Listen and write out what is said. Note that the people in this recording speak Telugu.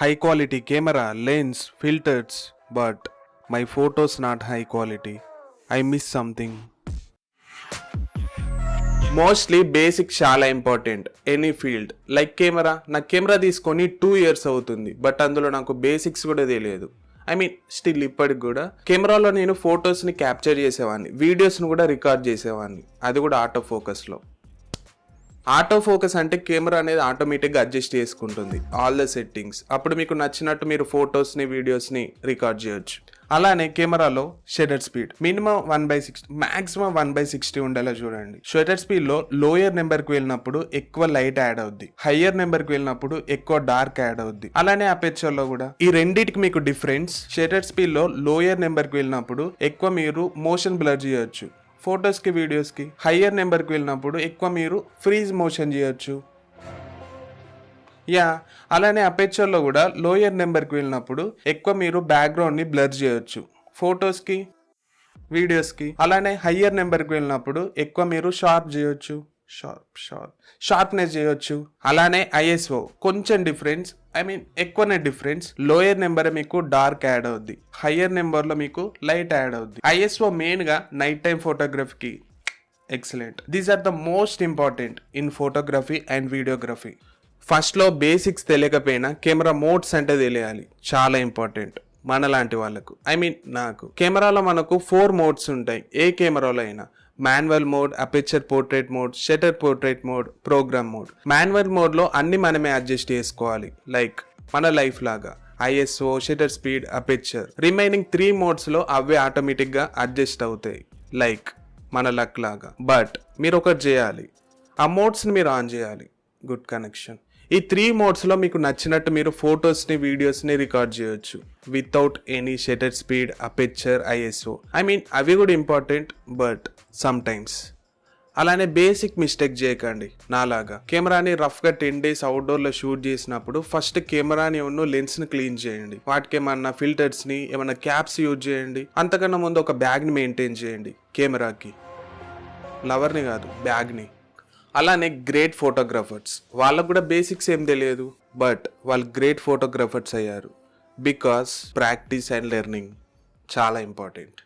high quality camera, lens, filters, but my photos not high quality. I miss something. Mostly basic చాలా important any field. Like camera, నాకు కెమెరా తీసుకొని 2 years అవుతుంది, బట్ అందులో నాకు బేసిక్స్ కూడా తెలియదు. స్టిల్ ఇప్పటికి కూడా కెమెరాలో నేను ఫొటోస్ని క్యాప్చర్ చేసేవాడిని, వీడియోస్ని కూడా రికార్డ్ చేసేవాడిని, అది కూడా ఆటో ఫోకస్లో. ఆటో ఫోకస్ అంటే కెమెరా అనేది ఆటోమేటిక్గా అడ్జస్ట్ చేసుకుంటుంది ఆల్ ద సెట్టింగ్స్. అప్పుడు మీకు నచ్చినట్టు మీరు ఫొటోస్ని వీడియోస్ని రికార్డ్ చేయొచ్చు. అలానే కెమెరాలో షటర్ స్పీడ్ మినిమం 1/60, మాక్సిమం 1/60 ఉండేలా చూడండి. షటర్ స్పీడ్లో లోయర్ నెంబర్కి వెళ్ళినప్పుడు ఎక్కువ లైట్ యాడ్ అవుద్ది, హయ్యర్ నెంబర్కి వెళ్ళినప్పుడు ఎక్కువ డార్క్ యాడ్ అవుద్ది. అలానే అపెర్చర్లో కూడా ఈ రెండింటికి మీకు డిఫరెన్స్. షటర్ స్పీడ్లో లోయర్ నెంబర్కి వెళ్ళినప్పుడు ఎక్కువ మీరు మోషన్ బ్లర్ చేయొచ్చు ఫొటోస్కి వీడియోస్కి. హయ్యర్ నెంబర్కి వెళ్ళినప్పుడు ఎక్కువ మీరు ఫ్రీజ్ మోషన్ చేయొచ్చు. అలానే అపెర్చర్లో కూడా లోయర్ నెంబర్కి వెళ్ళినప్పుడు ఎక్కువ మీరు బ్యాక్గ్రౌండ్ని బ్లర్ చేయొచ్చు ఫొటోస్కి వీడియోస్కి. అలానే హయ్యర్ నెంబర్కి వెళ్ళినప్పుడు ఎక్కువ మీరు షార్ప్ చేయొచ్చు, షార్ప్నెస్ చేయొచ్చు. అలానే ఐఎస్ఓ కొంచెం డిఫరెన్స్, ఎక్కువనే డిఫరెన్స్. లోయర్ నెంబర్ మీకు డార్క్ యాడ్ అవుద్ది, హయ్యర్ నెంబర్లో మీకు లైట్ యాడ్ అవుద్ది. ఐఎస్ఓ మెయిన్గా నైట్ టైం ఫోటోగ్రఫీకి excellent. These are the most important in photography and videography. ఫస్ట్లో బేసిక్స్ తెలియకపోయినా కెమెరా మోడ్స్ అంటే తెలియాలి, చాలా ఇంపార్టెంట్ మనలాంటి వాళ్ళకు. నాకు కెమెరాలో మనకు 4 మోడ్స్ ఉంటాయి ఏ కెమెరాలో అయినా. Manual mode, aperture portrait mode, shutter portrait mode, program mode. Manual మోడ్లో అన్ని మనమే అడ్జస్ట్ చేసుకోవాలి, లైక్ మన లైఫ్ లాగా. ISO, shutter speed, aperture. Remaining 3 మోడ్స్లో అవే ఆటోమేటిక్గా అడ్జస్ట్ అవుతాయి, లైక్ మన లక్ లాగా. బట్ మీరు ఒకటి చేయాలి, ఆ మోడ్స్ని మీరు ఆన్ చేయాలి. Good connection. ఈ 3 మోడ్స్లో మీకు నచ్చినట్టు మీరు ఫొటోస్ని వీడియోస్ని రికార్డ్ చేయొచ్చు without any shutter speed, aperture, ISO. అవి కూడా ఇంపార్టెంట్, బట్ సమ్ టైమ్స్. అలానే బేసిక్ మిస్టేక్ చేయకండి నాలాగా. కెమెరాని రఫ్గా 10 days అవుట్డోర్లో షూట్ చేసినప్పుడు ఫస్ట్ కెమెరాని లెన్స్ని క్లీన్ చేయండి. వాటికి ఏమన్నా ఫిల్టర్స్ని, ఏమన్నా క్యాప్స్ యూజ్ చేయండి. అంతకన్నా ముందు ఒక బ్యాగ్ని మెయింటైన్ చేయండి కెమెరాకి, లవర్ని కాదు బ్యాగ్ని. అలానే గ్రేట్ ఫోటోగ్రాఫర్స్, వాళ్ళకు కూడా బేసిక్స్ ఏం తెలియదు, బట్ వాళ్ళు గ్రేట్ ఫోటోగ్రాఫర్స్ అయ్యారు బికాస్ ప్రాక్టీస్ అండ్ లెర్నింగ్ చాలా ఇంపార్టెంట్.